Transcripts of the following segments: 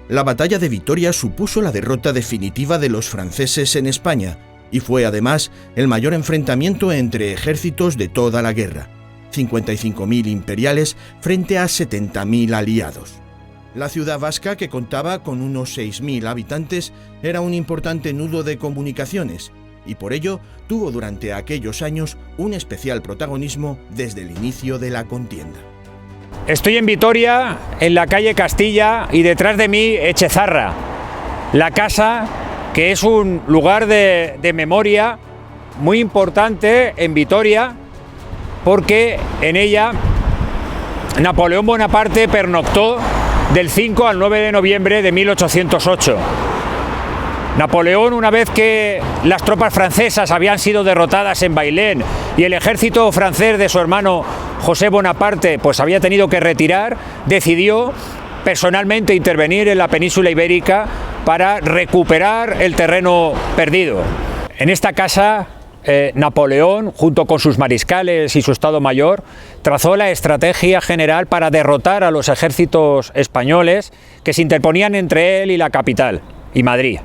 La batalla de Vitoria supuso la derrota definitiva de los franceses en España y fue además el mayor enfrentamiento entre ejércitos de toda la guerra, 55.000 imperiales frente a 70.000 aliados. La ciudad vasca, que contaba con unos 6.000 habitantes, era un importante nudo de comunicaciones y por ello tuvo durante aquellos años un especial protagonismo desde el inicio de la contienda. Estoy en Vitoria, en la calle Castilla, y detrás de mí Echezarra, la casa que es un lugar de memoria muy importante en Vitoria, porque en ella Napoleón Bonaparte pernoctó del 5 al 9 de noviembre de 1808. Napoleón, una vez que las tropas francesas habían sido derrotadas en Bailén y el ejército francés de su hermano José Bonaparte pues había tenido que retirar, decidió personalmente intervenir en la península ibérica para recuperar el terreno perdido. En esta casa, Napoleón, junto con sus mariscales y su Estado Mayor, trazó la estrategia general para derrotar a los ejércitos españoles que se interponían entre él y la capital, y Madrid.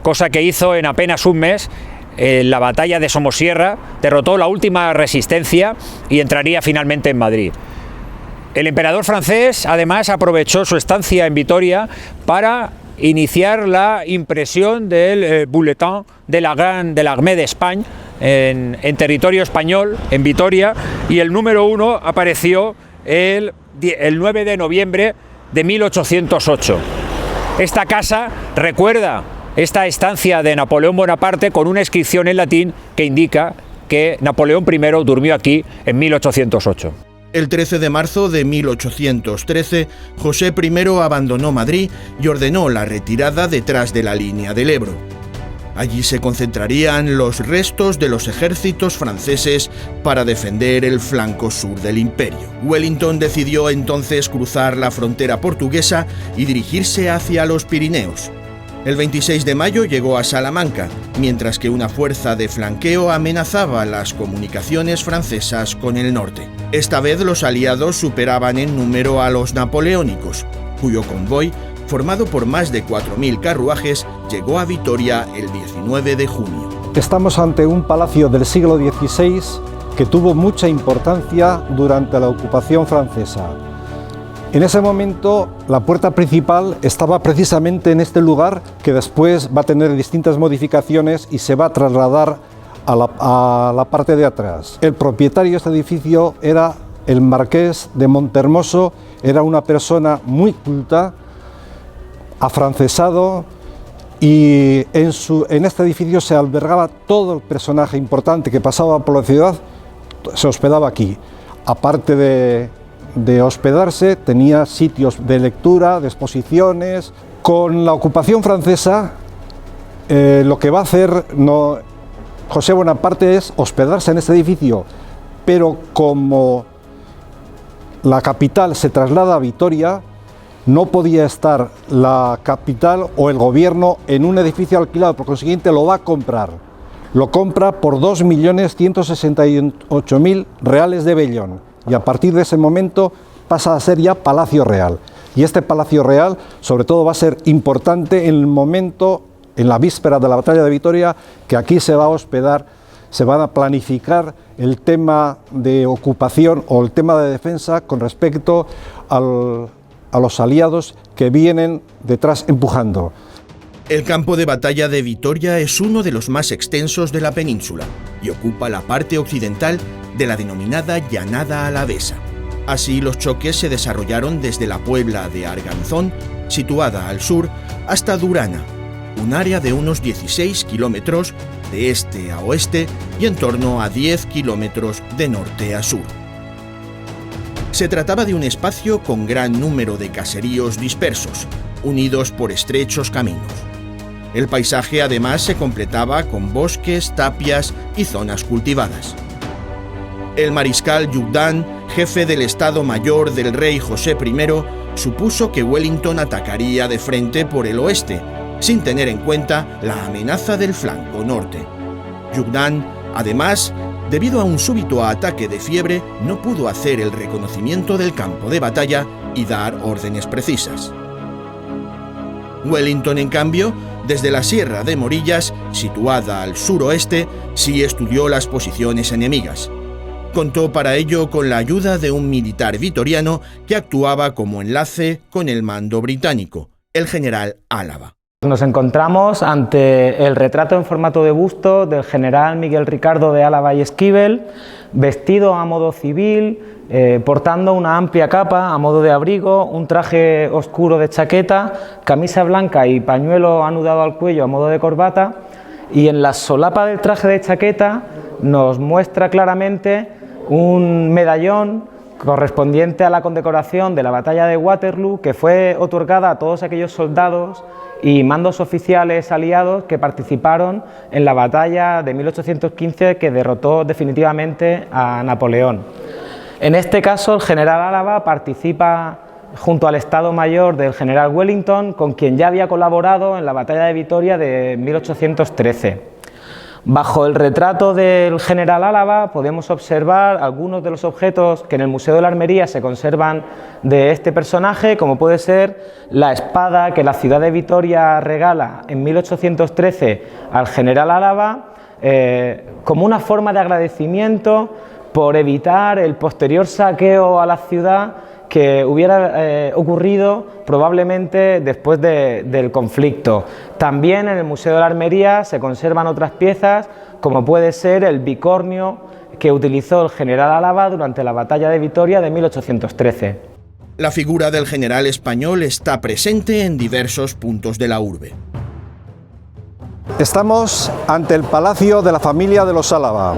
Cosa que hizo en apenas un mes. La batalla de Somosierra derrotó la última resistencia y entraría finalmente en Madrid. El emperador francés además aprovechó su estancia en Vitoria para iniciar la impresión del Bulletin de l'Armée d'Espagne en territorio español, en Vitoria, y el número 1 apareció el 9 de noviembre de 1808. Esta casa recuerda esta estancia de Napoleón Bonaparte con una inscripción en latín que indica que Napoleón I durmió aquí en 1808. El 13 de marzo de 1813, José I abandonó Madrid y ordenó la retirada detrás de la línea del Ebro. Allí se concentrarían los restos de los ejércitos franceses para defender el flanco sur del imperio. Wellington decidió entonces cruzar la frontera portuguesa y dirigirse hacia los Pirineos. El 26 de mayo llegó a Salamanca, mientras que una fuerza de flanqueo amenazaba las comunicaciones francesas con el norte. Esta vez los aliados superaban en número a los napoleónicos, cuyo convoy, formado por más de 4.000 carruajes, llegó a Vitoria el 19 de junio. Estamos ante un palacio del siglo XVI que tuvo mucha importancia durante la ocupación francesa. En ese momento, la puerta principal estaba precisamente en este lugar, que después va a tener distintas modificaciones y se va a trasladar a la parte de atrás. El propietario de este edificio era el marqués de Montermoso, era una persona muy culta, afrancesado, y en este edificio se albergaba todo el personaje importante que pasaba por la ciudad, se hospedaba aquí. Aparte de hospedarse, tenía sitios de lectura, de exposiciones. Con la ocupación francesa, lo que va a hacer José Bonaparte es hospedarse en este edificio, pero como la capital se traslada a Vitoria, no podía estar la capital o el gobierno en un edificio alquilado, por consiguiente lo va a comprar. Lo compra por 2.168.000 reales de vellón. Y a partir de ese momento pasa a ser ya Palacio Real. Y este Palacio Real, sobre todo, va a ser importante en el momento, en la víspera de la batalla de Vitoria, que aquí se va a hospedar, se van a planificar el tema de ocupación o el tema de defensa con respecto a los aliados que vienen detrás empujando. El campo de batalla de Vitoria es uno de los más extensos de la península y ocupa la parte occidental de la denominada Llanada Alavesa. Así, los choques se desarrollaron desde la Puebla de Arganzón, situada al sur, hasta Durana, un área de unos 16 kilómetros de este a oeste y en torno a 10 kilómetros de norte a sur. Se trataba de un espacio con gran número de caseríos dispersos, unidos por estrechos caminos. El paisaje además se completaba con bosques, tapias y zonas cultivadas. El mariscal Jourdan, jefe del Estado Mayor del rey José I, supuso que Wellington atacaría de frente por el oeste, sin tener en cuenta la amenaza del flanco norte. Jourdan, además, debido a un súbito ataque de fiebre, no pudo hacer el reconocimiento del campo de batalla y dar órdenes precisas. Wellington, en cambio, desde la Sierra de Morillas, situada al suroeste, sí estudió las posiciones enemigas. Contó para ello con la ayuda de un militar vitoriano que actuaba como enlace con el mando británico, el general Álava. Nos encontramos ante el retrato en formato de busto del general Miguel Ricardo de Álava y Esquivel, vestido a modo civil, portando una amplia capa a modo de abrigo, un traje oscuro de chaqueta, camisa blanca y pañuelo anudado al cuello a modo de corbata, y en la solapa del traje de chaqueta nos muestra claramente un medallón correspondiente a la condecoración de la batalla de Waterloo, que fue otorgada a todos aquellos soldados y mandos oficiales aliados que participaron en la batalla de 1815 que derrotó definitivamente a Napoleón. En este caso, el general Álava participa junto al Estado Mayor del general Wellington, con quien ya había colaborado en la batalla de Vitoria de 1813. Bajo el retrato del general Álava podemos observar algunos de los objetos que en el Museo de la Armería se conservan de este personaje, como puede ser la espada que la ciudad de Vitoria regala en 1813 al general Álava, como una forma de agradecimiento por evitar el posterior saqueo a la ciudad que hubiera ocurrido probablemente después del conflicto. También en el Museo de la Armería se conservan otras piezas, como puede ser el bicornio que utilizó el general Álava durante la batalla de Vitoria de 1813. La figura del general español está presente en diversos puntos de la urbe. Estamos ante el palacio de la familia de los Álava.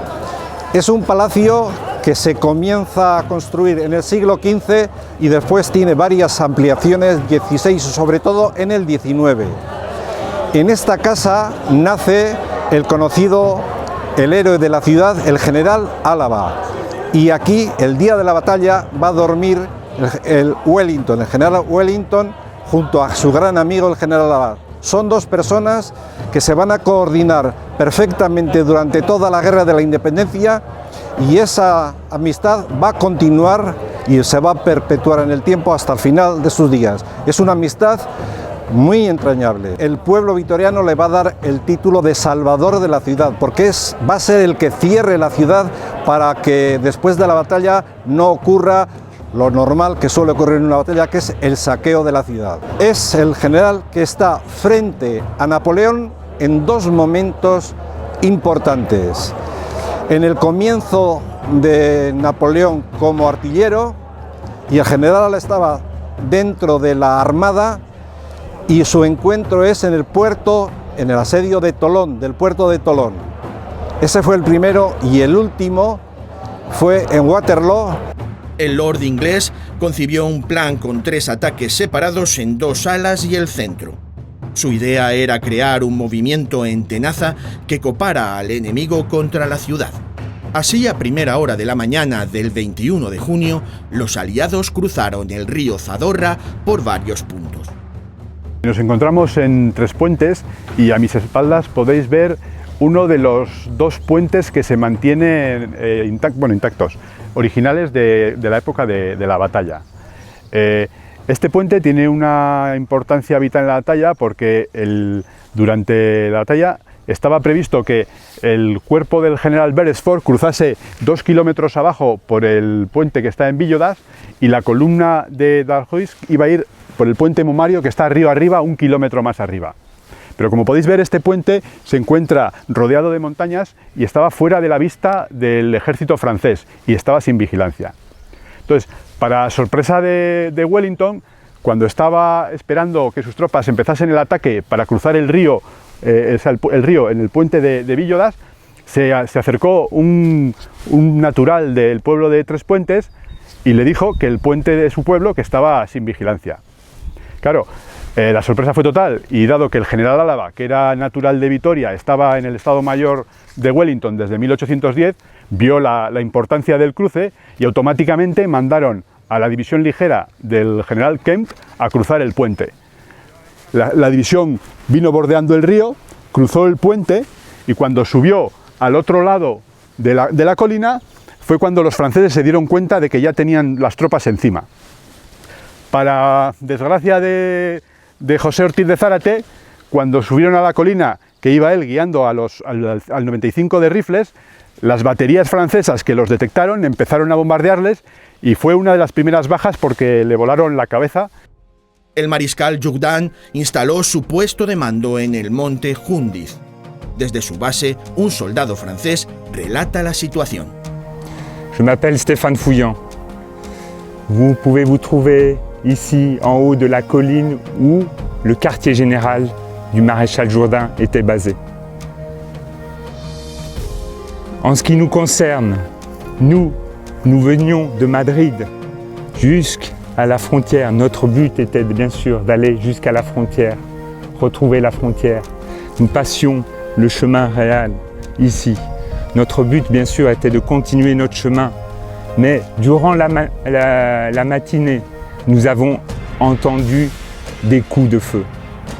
Es un palacio que se comienza a construir en el siglo XV y después tiene varias ampliaciones, 16 y sobre todo en el XIX. En esta casa nace el conocido, el héroe de la ciudad, el general Álava. Y aquí, el día de la batalla, va a dormir el general Wellington, junto a su gran amigo el general Álava. Son dos personas que se van a coordinar perfectamente durante toda la guerra de la independencia, y esa amistad va a continuar y se va a perpetuar en el tiempo hasta el final de sus días. Es una amistad muy entrañable. El pueblo vitoriano le va a dar el título de salvador de la ciudad, porque va a ser el que cierre la ciudad para que después de la batalla no ocurra lo normal que suele ocurrir en una batalla, que es el saqueo de la ciudad. Es el general que está frente a Napoleón en dos momentos importantes. En el comienzo de Napoleón como artillero, y el general estaba dentro de la armada, y su encuentro es en el puerto, en el asedio de Tolón, del puerto de Tolón. Ese fue el primero, y el último fue en Waterloo. El Lord inglés concibió un plan con 3 ataques separados en 2 alas y el centro. Su idea era crear un movimiento en tenaza que copara al enemigo contra la ciudad. Así, a primera hora de la mañana del 21 de junio, los aliados cruzaron el río Zadorra por varios puntos. Nos encontramos en Trespuentes y a mis espaldas podéis ver uno de los 2 puentes que se mantienen intactos, originales de la época de la batalla. Este puente tiene una importancia vital en la batalla porque durante la batalla estaba previsto que el cuerpo del general Beresford cruzase 2 kilómetros abajo por el puente que está en Villodas, y la columna de Dalhousie iba a ir por el puente Momario, que está río arriba, 1 kilómetro más arriba. Pero como podéis ver, este puente se encuentra rodeado de montañas y estaba fuera de la vista del ejército francés y estaba sin vigilancia. Entonces, para sorpresa de Wellington, cuando estaba esperando que sus tropas empezasen el ataque para cruzar el río en el puente de Villodas, se acercó un natural del pueblo de Trespuentes y le dijo que el puente de su pueblo que estaba sin vigilancia. Claro, la sorpresa fue total, y dado que el general Álava, que era natural de Vitoria, estaba en el Estado Mayor de Wellington desde 1810, vio la importancia del cruce y automáticamente mandaron a la división ligera del general Kempt a cruzar el puente. La división vino bordeando el río, cruzó el puente, y cuando subió al otro lado de la colina fue cuando los franceses se dieron cuenta de que ya tenían las tropas encima. Para desgracia de de José Ortiz de Zárate, cuando subieron a la colina que iba él guiando al 95 de rifles, las baterías francesas que los detectaron empezaron a bombardearles y fue una de las primeras bajas porque le volaron la cabeza. El mariscal Jourdan instaló su puesto de mando en el monte Jundiz. Desde su base, un soldado francés relata la situación. Je m'appelle Stéphane Fouillant. Vous pouvez vous trouver ici en haut de la colline où le quartier général du maréchal Jourdan était basé. En ce qui nous concerne, nous venions de Madrid jusqu'à la frontière. Notre but était bien sûr d'aller jusqu'à la frontière, retrouver la frontière. Nous passions le chemin réel ici. Notre but bien sûr était de continuer notre chemin. Mais durant la matinée, nous avons entendu des coups de feu.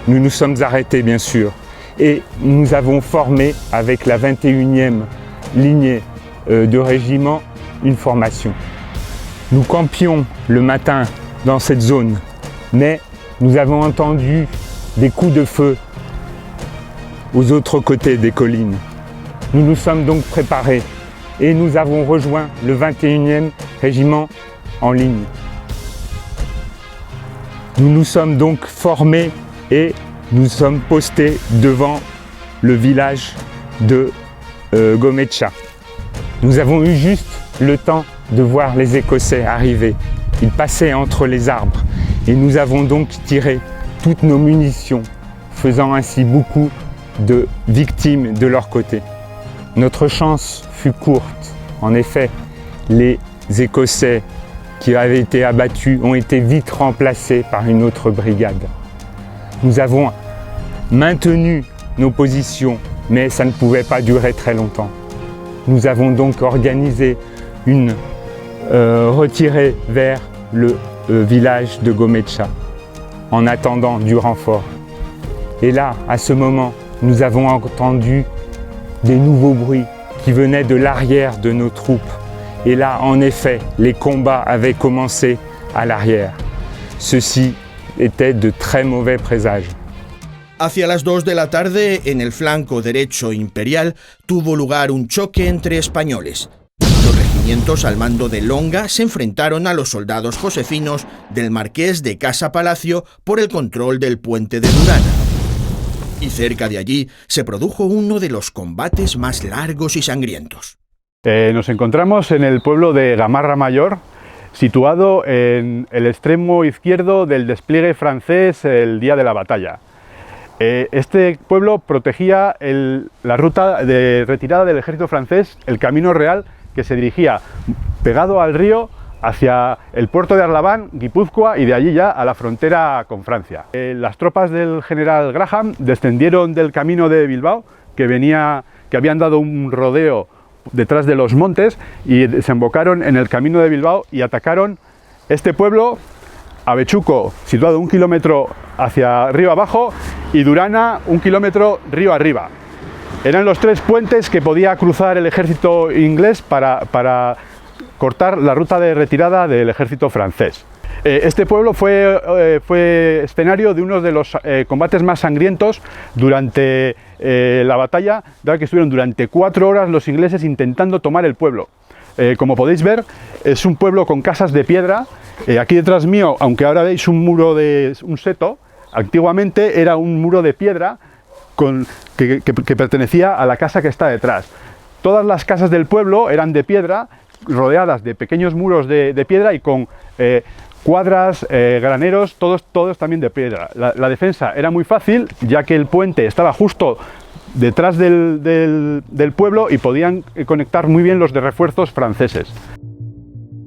Nous nous sommes arrêtés bien sûr et nous avons formé avec la 21e lignée de régiment une formation. Nous campions le matin dans cette zone, mais nous avons entendu des coups de feu aux autres côtés des collines. Nous nous sommes donc préparés et nous avons rejoint le 21e régiment en ligne. Nous nous sommes donc formés et nous sommes postés devant le village de Gomecha. Nous avons eu juste le temps de voir les Écossais arriver. Ils passaient entre les arbres et nous avons donc tiré toutes nos munitions, faisant ainsi beaucoup de victimes de leur côté. Notre chance fut courte. En effet, les Écossais qui avaient été abattus ont été vite remplacés par une autre brigade. Nous avons maintenu nos positions, mais ça ne pouvait pas durer très longtemps. Nous avons donc organisé une retirée vers le village de Gomecha, en attendant du renfort. Et là, à ce moment, nous avons entendu des nouveaux bruits qui venaient de l'arrière de nos troupes. Et là, en effet, les combats avaient commencé à l'arrière. Ceci était de très mauvais présages. Hacia las 2 de la tarde, en el flanco derecho imperial, tuvo lugar un choque entre españoles. Los regimientos al mando de Longa se enfrentaron a los soldados josefinos del Marqués de Casa Palacio por el control del puente de Durana. Y cerca de allí se produjo uno de los combates más largos y sangrientos. Nos encontramos en el pueblo de Gamarra Mayor, situado en el extremo izquierdo del despliegue francés el día de la batalla. Este pueblo protegía la ruta de retirada del ejército francés, el Camino Real, que se dirigía pegado al río hacia el puerto de Arlabán, Guipúzcoa, y de allí ya a la frontera con Francia. Las tropas del general Graham descendieron del camino de Bilbao, que habían dado un rodeo detrás de los montes, y desembocaron en el camino de Bilbao y atacaron este pueblo, Avechuco, situado 1 kilómetro hacia río abajo, y Durana 1 kilómetro río arriba. Eran los 3 puentes que podía cruzar el ejército inglés para cortar la ruta de retirada del ejército francés. Este pueblo fue escenario de uno de los combates más sangrientos durante la batalla, dado que estuvieron durante 4 horas los ingleses intentando tomar el pueblo. Como podéis ver, es un pueblo con casas de piedra. Aquí detrás mío, aunque ahora veis un muro de un seto, antiguamente era un muro de piedra que pertenecía a la casa que está detrás. Todas las casas del pueblo eran de piedra, rodeadas de pequeños muros de piedra y con cuadras, graneros, todos también de piedra. La defensa era muy fácil, ya que el puente estaba justo detrás del pueblo y podían conectar muy bien los de refuerzos franceses.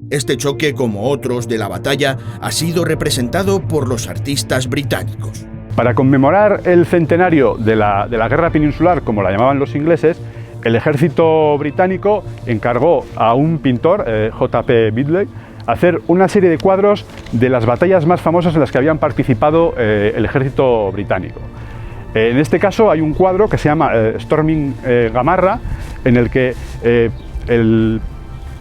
Este choque, como otros de la batalla, ha sido representado por los artistas británicos. Para conmemorar el centenario de la guerra peninsular, como la llamaban los ingleses, el ejército británico encargó a un pintor, J.P. Bidley, hacer una serie de cuadros de las batallas más famosas en las que habían participado el ejército británico. En este caso hay un cuadro que se llama Storming Gamarra, en el que el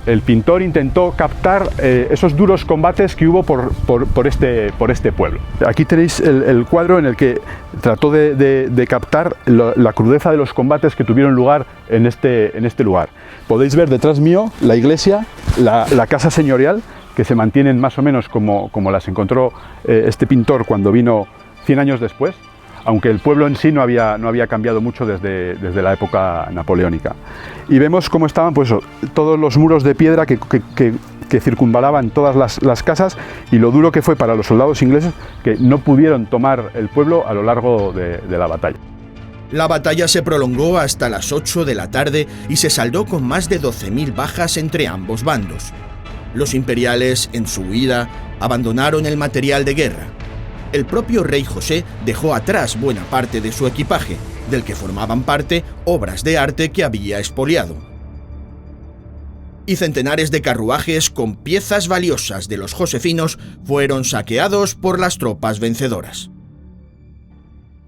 el pintor intentó captar esos duros combates que hubo por este pueblo. Aquí tenéis el cuadro en el que trató de captar la crudeza de los combates que tuvieron lugar en este lugar. Podéis ver detrás mío la iglesia, la casa señorial, que se mantienen más o menos como las encontró este pintor cuando vino 100 años después, aunque el pueblo en sí no había cambiado mucho desde la época napoleónica. Y vemos cómo estaban pues, todos los muros de piedra que circunvalaban todas las casas, y lo duro que fue para los soldados ingleses que no pudieron tomar el pueblo a lo largo de la batalla. La batalla se prolongó hasta las 8 de la tarde y se saldó con más de 12.000 bajas entre ambos bandos. Los imperiales, en su huida, abandonaron el material de guerra. El propio rey José dejó atrás buena parte de su equipaje, del que formaban parte obras de arte que había expoliado. Y centenares de carruajes con piezas valiosas de los josefinos fueron saqueados por las tropas vencedoras.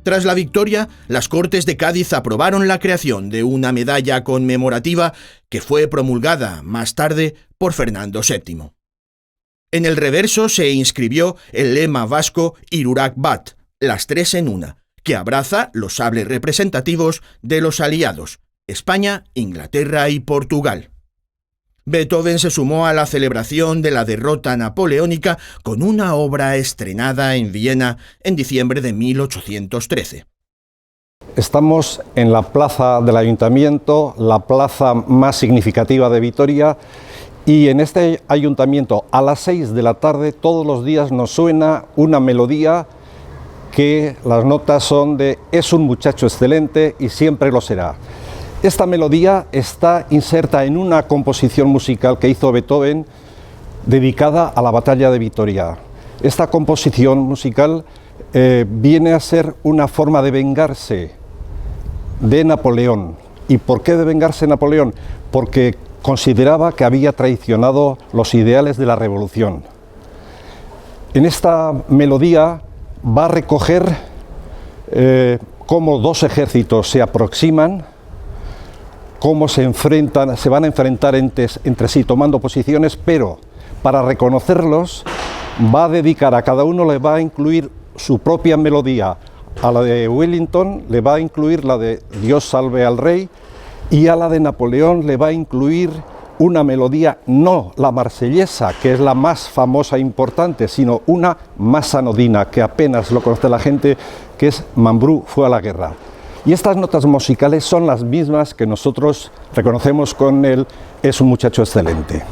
Tras la victoria, las Cortes de Cádiz aprobaron la creación de una medalla conmemorativa que fue promulgada más tarde por Fernando VII. En el reverso se inscribió el lema vasco Hirurak bat, las tres en una, que abraza los sables representativos de los aliados, España, Inglaterra y Portugal. Beethoven se sumó a la celebración de la derrota napoleónica con una obra estrenada en Viena en diciembre de 1813. Estamos en la plaza del Ayuntamiento, la plaza más significativa de Vitoria, y en este ayuntamiento a las 6 de la tarde todos los días nos suena una melodía que las notas son de "es un muchacho excelente y siempre lo será". Esta melodía está inserta en una composición musical que hizo Beethoven dedicada a la batalla de Vitoria. Esta composición musical viene a ser una forma de vengarse de Napoleón. ¿Y por qué de vengarse de Napoleón? Porque consideraba que había traicionado los ideales de la revolución. En esta melodía va a recoger cómo dos ejércitos se aproximan, cómo se van a enfrentar entre sí tomando posiciones, pero para reconocerlos va a dedicar a cada uno, le va a incluir su propia melodía. A la de Wellington le va a incluir la de Dios salve al rey, y a la de Napoleón le va a incluir una melodía, no la marsellesa, que es la más famosa e importante, sino una más anodina, que apenas lo conoce la gente, que es Mambrú fue a la guerra. Y estas notas musicales son las mismas que nosotros reconocemos con el "es un muchacho excelente".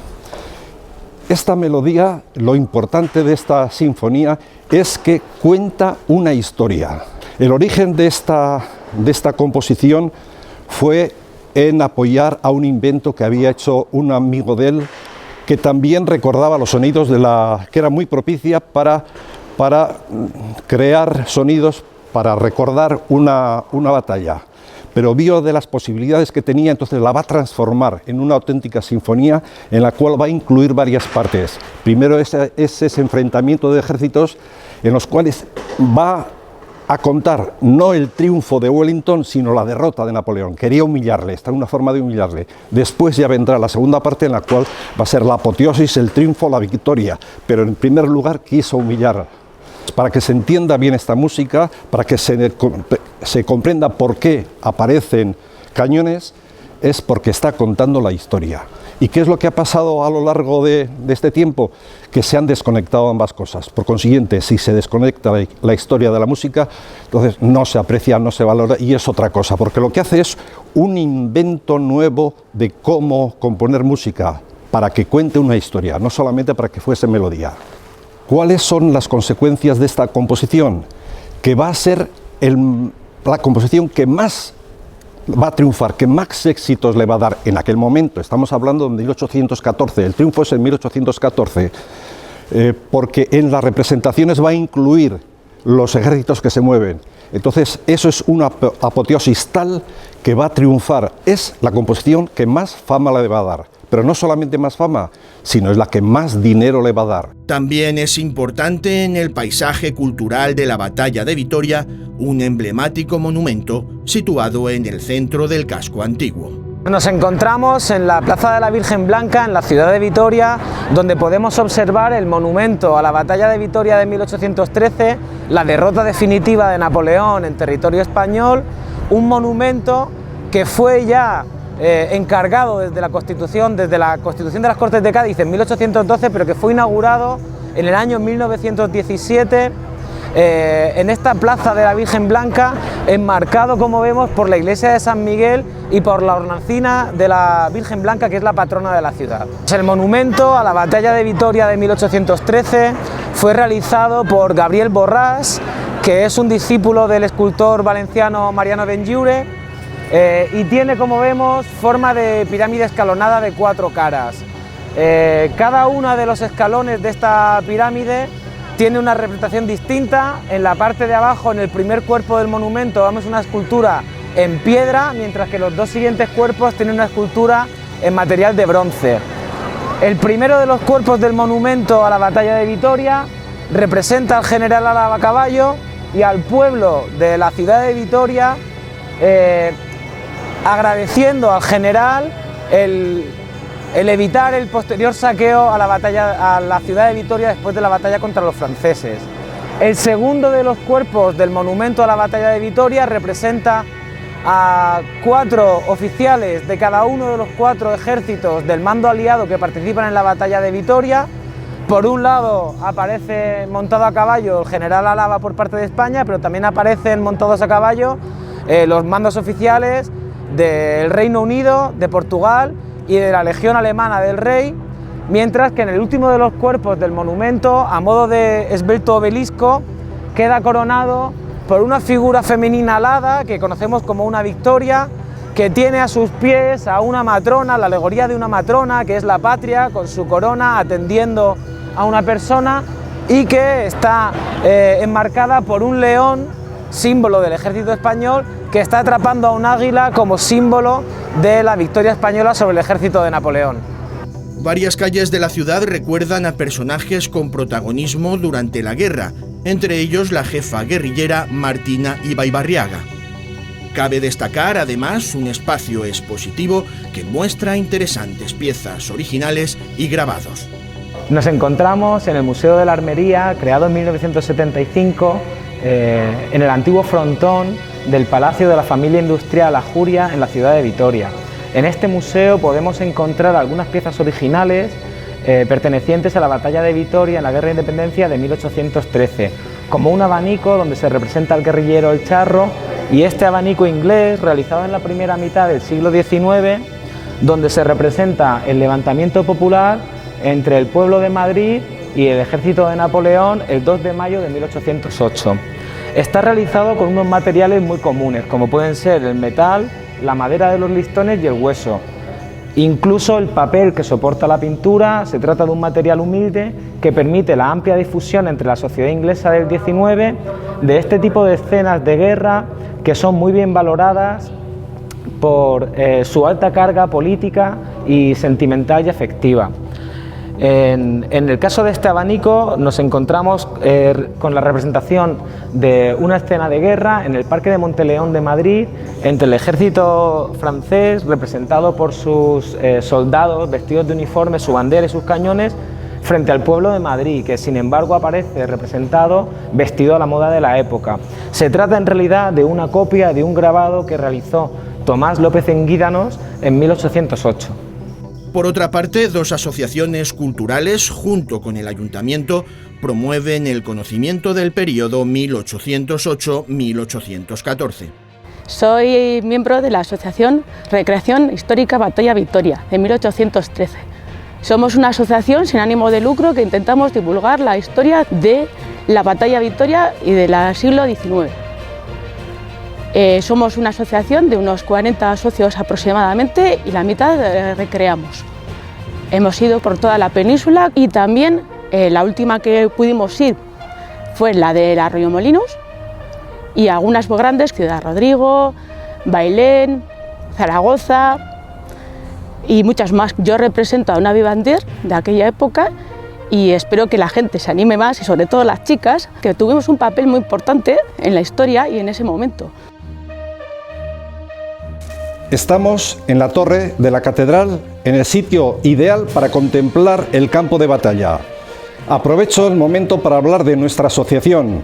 Esta melodía, lo importante de esta sinfonía es que cuenta una historia. El origen de esta composición fue en apoyar a un invento que había hecho un amigo de él, que también recordaba los sonidos que era muy propicia para crear sonidos para recordar una batalla, pero vio de las posibilidades que tenía, entonces la va a transformar en una auténtica sinfonía en la cual va a incluir varias partes. Primero es ese enfrentamiento de ejércitos en los cuales va a contar no el triunfo de Wellington, sino la derrota de Napoleón. Quería humillarle, esta es una forma de humillarle. Después ya vendrá la segunda parte en la cual va a ser la apoteosis, el triunfo, la victoria, pero en primer lugar quiso humillar. Para que se entienda bien esta música, para que se comprenda por qué aparecen cañones, es porque está contando la historia. ¿Y qué es lo que ha pasado a lo largo de este tiempo? Que se han desconectado ambas cosas. Por consiguiente, si se desconecta la historia de la música, entonces no se aprecia, no se valora, y es otra cosa, porque lo que hace es un invento nuevo de cómo componer música, para que cuente una historia, no solamente para que fuese melodía. ¿Cuáles son las consecuencias de esta composición? Que va a ser la composición que más va a triunfar, que más éxitos le va a dar en aquel momento. Estamos hablando de 1814, el triunfo es en 1814, porque en las representaciones va a incluir los ejércitos que se mueven. Entonces, eso es una apoteosis tal que va a triunfar. Es la composición que más fama le va a dar. Pero no solamente más fama, sino es la que más dinero le va a dar. También es importante en el paisaje cultural de la batalla de Vitoria un emblemático monumento situado en el centro del casco antiguo. Nos encontramos en la Plaza de la Virgen Blanca, en la ciudad de Vitoria, donde podemos observar el monumento a la batalla de Vitoria de 1813, la derrota definitiva de Napoleón en territorio español, un monumento que fue ya encargado desde la Constitución de las Cortes de Cádiz en 1812, pero que fue inaugurado en el año 1917 en esta Plaza de la Virgen Blanca, enmarcado, como vemos, por la iglesia de San Miguel y por la hornacina de la Virgen Blanca, que es la patrona de la ciudad. El monumento a la batalla de Vitoria de 1813 fue realizado por Gabriel Borràs, que es un discípulo del escultor valenciano Mariano Benlliure, y tiene, como vemos, forma de pirámide escalonada de 4 caras. Cada uno de los escalones de esta pirámide tiene una representación distinta. En la parte de abajo, en el primer cuerpo del monumento, vemos una escultura en piedra, mientras que los 2 siguientes cuerpos tienen una escultura en material de bronce. El primero de los cuerpos del monumento a la batalla de Vitoria representa al general Álava a caballo y al pueblo de la ciudad de Vitoria, agradeciendo al general el evitar el posterior saqueo a la ciudad de Vitoria después de la batalla contra los franceses. El segundo de los cuerpos del monumento a la batalla de Vitoria representa a 4 oficiales de cada uno de los 4 ejércitos del mando aliado que participan en la batalla de Vitoria. Por un lado aparece montado a caballo el general Álava por parte de España, pero también aparecen montados a caballo los mandos oficiales del Reino Unido, de Portugal y de la Legión Alemana del Rey, mientras que en el último de los cuerpos del monumento, a modo de esbelto obelisco, queda coronado por una figura femenina alada que conocemos como una Victoria, que tiene a sus pies a una matrona, la alegoría de una matrona, que es la patria, con su corona atendiendo a una persona, y que está enmarcada por un león, símbolo del ejército español, que está atrapando a un águila como símbolo de la victoria española sobre el ejército de Napoleón. Varias calles de la ciudad recuerdan a personajes con protagonismo durante la guerra, entre ellos la jefa guerrillera Martina Ibaibarriaga. Cabe destacar además un espacio expositivo que muestra interesantes piezas originales y grabados. Nos encontramos en el Museo de la Armería, creado en 1975, en el antiguo frontón del Palacio de la Familia Industrial Ajuria en la ciudad de Vitoria. En este museo podemos encontrar algunas piezas originales pertenecientes a la batalla de Vitoria en la Guerra de Independencia de 1813, como un abanico donde se representa al guerrillero El Charro, y este abanico inglés realizado en la primera mitad del siglo XIX, donde se representa el levantamiento popular entre el pueblo de Madrid y el ejército de Napoleón el 2 de mayo de 1808. Está realizado con unos materiales muy comunes, como pueden ser el metal, la madera de los listones y el hueso. Incluso el papel que soporta la pintura se trata de un material humilde que permite la amplia difusión entre la sociedad inglesa del XIX de este tipo de escenas de guerra, que son muy bien valoradas por su alta carga política y sentimental y afectiva. En el caso de este abanico nos encontramos con la representación de una escena de guerra en el Parque de Monteleón de Madrid, entre el ejército francés, representado por sus soldados vestidos de uniforme, su bandera y sus cañones, frente al pueblo de Madrid, que sin embargo aparece representado vestido a la moda de la época. Se trata en realidad de una copia de un grabado que realizó Tomás López Enguídanos en 1808. Por otra parte, 2 asociaciones culturales, junto con el ayuntamiento, promueven el conocimiento del periodo 1808-1814. Soy miembro de la Asociación Recreación Histórica Batalla Vitoria, de 1813. Somos una asociación sin ánimo de lucro que intentamos divulgar la historia de la Batalla Vitoria y del siglo XIX. Somos una asociación de unos 40 socios aproximadamente y la mitad recreamos. Hemos ido por toda la península y también la última que pudimos ir fue la del Arroyomolinos y algunas muy grandes, Ciudad Rodrigo, Bailén, Zaragoza y muchas más. Yo represento a una vivandir de aquella época y espero que la gente se anime más y sobre todo las chicas, que tuvimos un papel muy importante en la historia y en ese momento. Estamos en la torre de la catedral, en el sitio ideal para contemplar el campo de batalla. Aprovecho el momento para hablar de nuestra asociación,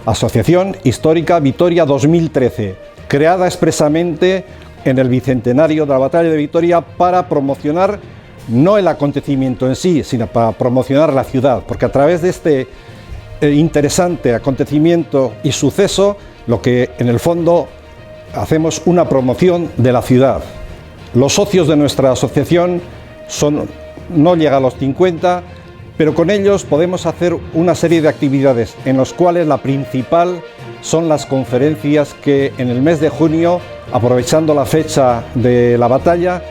Asociación Histórica Vitoria 2013, creada expresamente en el bicentenario de la batalla de Vitoria para promocionar no el acontecimiento en sí, sino para promocionar la ciudad, porque a través de este interesante acontecimiento y suceso, lo que en el fondo hacemos una promoción de la ciudad. Los socios de nuestra asociación no llegan a los 50, pero con ellos podemos hacer una serie de actividades, en las cuales la principal son las conferencias que en el mes de junio, aprovechando la fecha de la batalla,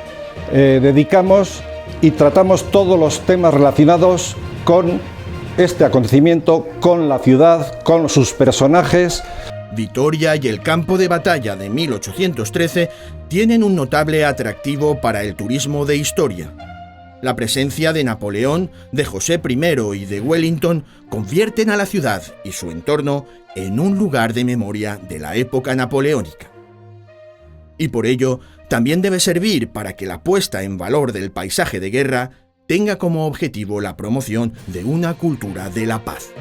dedicamos y tratamos todos los temas relacionados con este acontecimiento, con la ciudad, con sus personajes. Vitoria y el campo de batalla de 1813 tienen un notable atractivo para el turismo de historia. La presencia de Napoleón, de José I y de Wellington convierten a la ciudad y su entorno en un lugar de memoria de la época napoleónica. Y por ello, también debe servir para que la puesta en valor del paisaje de guerra tenga como objetivo la promoción de una cultura de la paz.